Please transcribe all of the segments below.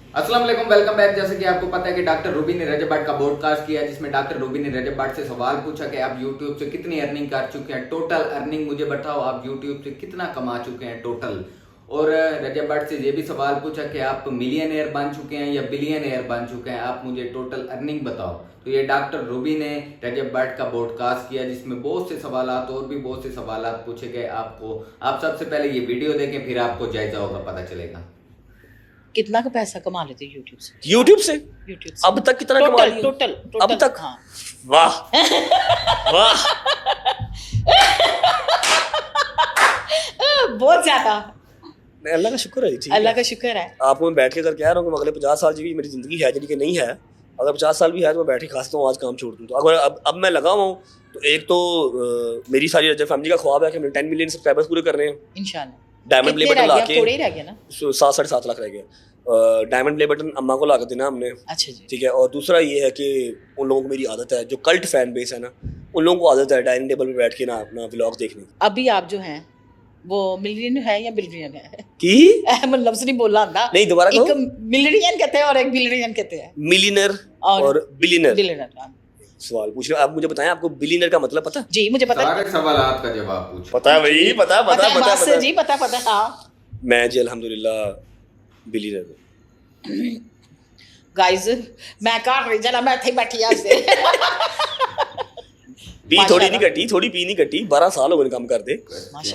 अस्सलाम वालेकुम, welcome back. जैसे कि आपको पता है कि डॉक्टर रूबी ने रजब भट्ट का पॉडकास्ट किया, जिसमें डॉक्टर रूबी ने रजब भट्ट से सवाल पूछा कि आप यूट्यूब से कितनी अर्निंग कर चुके हैं, टोटल अर्निंग मुझे बताओ, आप यूट्यूब से कितना कमा चुके हैं टोटल। और रजब भट्ट से ये भी सवाल पूछा कि आप मिलियनेयर बन चुके हैं या बिलियनेयर बन चुके हैं, आप मुझे टोटल अर्निंग बताओ। तो ये डॉक्टर रूबी ने रजब भट्ट का पॉडकास्ट किया, जिसमें बहुत से सवालात और भी बहुत से सवालात पूछे गए आपको। आप सबसे पहले ये वीडियो देखें, फिर आपको जायजा होगा, पता चलेगा कितना का पैसा कमा लेते हो यूट्यूब से? यूट्यूब से अब तक कितना कमा लिया? टोटल अब तक? हाँ। वाह वाह, बहुत ज्यादा। अल्लाह का शुक्र है जी। अल्लाह का शुक्र है। आपको मैं बैठ के कर कह रहा हूँ कि अगले 50 साल की मेरी जिंदगी है, कि नहीं है। अगर 50 साल भी है तो मैं बैठ के खासता हूँ, आज काम छोड़ दूँ तो। अगर अब मैं लगा हुआ हूँ तो एक तो मेरी सारी रजब फैमिली का ख्वाब है कि मेरे 10 मिलियन सब्सक्राइबर्स पूरे करने हैं इंशाल्लाह। डायमंड प्ले बटन ला के। थोड़े ही रह गया ना, 7-7.5 लाख रह गया। डायमंड प्ले बटन अम्मा को ला के देना हमने। अच्छा जी, ठीक है। और दूसरा ये है कि उन लोगों को मेरी आदत है, जो कल्ट फैन बेस है ना, उन लोगों को आदत है डाइनिंग टेबल पे बैठ के ना अपना व्लॉग देखने की। अभी आप जो हैं वो मिलियन है या बिलियन है? की मैं लफ्ज नहीं बोलना आंदा। नहीं, दोबारा कहो। एक मिलियन कहते हैं और एक बिलियन कहते हैं। मिलियनर और बिलियनर। सवाल पूछ रहे हो आप, मुझे बताएं आपको बिलियनर का मतलब पता? जी मुझे पता है। सारे सवालात का जवाब पूछो। पता है भाई, पता जी पता हाँ। मैं जी अल्हम्दुलिल्लाह बिलियनर हूं। गाइस मैं कार रही जना, मैं थे बैठी आज से। पी थोड़ी नहीं कटी, थोड़ी पी नहीं कटी, 12 साल हो गए काम करते।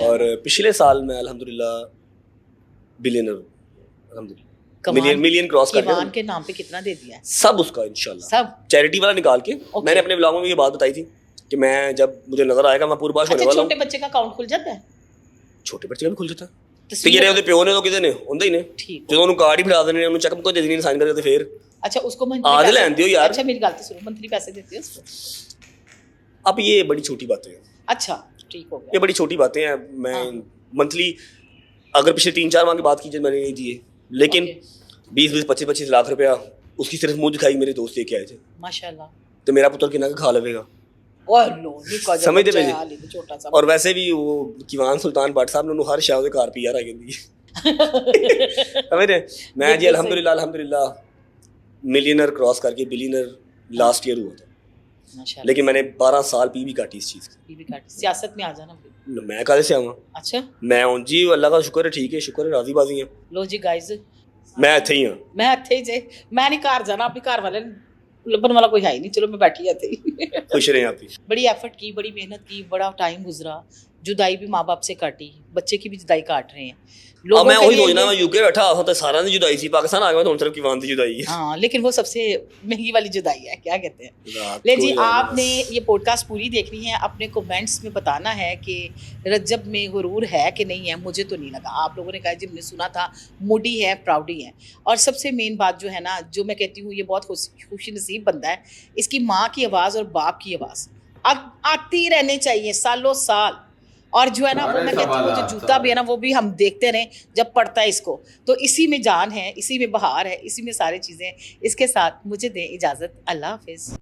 और पिछले साल मैं अल्हम्दुलिल्लाह बिलियनर अल्हम्दुलिल्लाह मिलियन क्रॉस कर गया। के नाम पे कितना दे दिया है? सब उसका इंशाल्लाह, सब चैरिटी वाला निकाल के। मैंने अपने व्लॉग में ये बात बताई थी कि मैं जब मुझे नजर आएगा मैं पूर्वाश होने वाला हूं। छोटे बच्चे का अकाउंट खुल जाता है? छोटे बच्चे का भी खुल जाता है। ਤੇ ਜਿਹੜੇ ਉਹਦੇ ਪਿਓ ਨੇ ਉਹ ਕਿਹਦੇ ਨੇ? ਹੁੰਦੇ ਹੀ ਨੇ। ਜਦੋਂ ਉਹਨੂੰ ਕਾਰਡ ਹੀ ਫੜਾ ਦੇਣੇ ਨੇ, ਉਹਨੂੰ ਚੈੱਕ ਕੋਈ ਦੇ ਦੇਣੀ ਸਾਈਨ ਕਰਕੇ, ਤੇ ਫਿਰ अच्छा उसको मंथली आज लेन दियो यार। अच्छा मेरी गल तो सुनो, मंथली पैसे देते हो उसको? अब ये बड़ी छोटी बातें हैं। अच्छा ठीक हो गया। ये बड़ी छोटी बातें हैं। मैं मंथली अगर पिछले 3-4 माह की बात कीजिए मैंने नहीं दिए, लेकिन 20-20, 25-25 लाख रुपया उसकी सिर्फ मुंह दिखाई मेरे दोस्त लेके आए थे माशाल्लाह। तो मेरा पुत्र कितना खा लेगा, समझते पे। और वैसे भी वो किवान सुल्तान भट्ट साहब ने हर शाह कार पी आ गई समझ रहे। मैं जी अल्हम्दुलिल्लाह मिलियनर क्रॉस करके बिलियनर लास्ट ईयर हुआ था, लेकिन मैंने 12 साल पी भी काटी इस चीज की। सियासत में आ जाना फिर। मैं कल से आवा। अच्छा मैं हूं जी, अल्लाह का शुक्र है, ठीक है, शुक्र है, राजी बाजी है। लो जी गाइस, मैं इत्थे ही हां। मैं इत्थे ही जे, मैं नहीं घर जाना, अपने घर वाले लभन वाला कोई है ही नहीं, चलो मैं बैठी है। खुश रहे आप भी। बड़ी एफर्ट की, बड़ी मेहनत की, बड़ा टाइम गुजरा, जुदाई भी माँ बाप से काटी, बच्चे की भी जुदाई काट रहे हैं अब मैं वही सोचना, मैं यूके बैठा हुआ था, सारा ने जुदाई थी, पाकिस्तान आ गया तो सिर्फ किवान की जुदाई है। हाँ लेकिन वो सबसे महंगी वाली जुदाई है, क्या कहते हैं। ले जी, आपने ये पॉडकास्ट पूरी देखनी है, अपने कमेंट्स में बताना है कि रजब में गुरूर है कि नहीं है। मुझे तो नहीं लगा। आप लोगों ने कहा जी, हमने सुना था मूडी है, प्राउडी है। और सबसे मेन बात जो है ना, जो मैं कहती हूँ, ये बहुत खुशी नसीब बंदा है, इसकी माँ की आवाज़ और बाप की आवाज़ अब आती रहनी चाहिए सालों साल। और जो है ना, वो मैं कहती हूँ, जो जूता भी है ना, वो भी हम देखते रहें जब पड़ता है इसको, तो इसी में जान है, इसी में बहार है, इसी में सारी चीज़ें। इसके साथ मुझे दें इजाज़त। अल्लाह हाफिज़।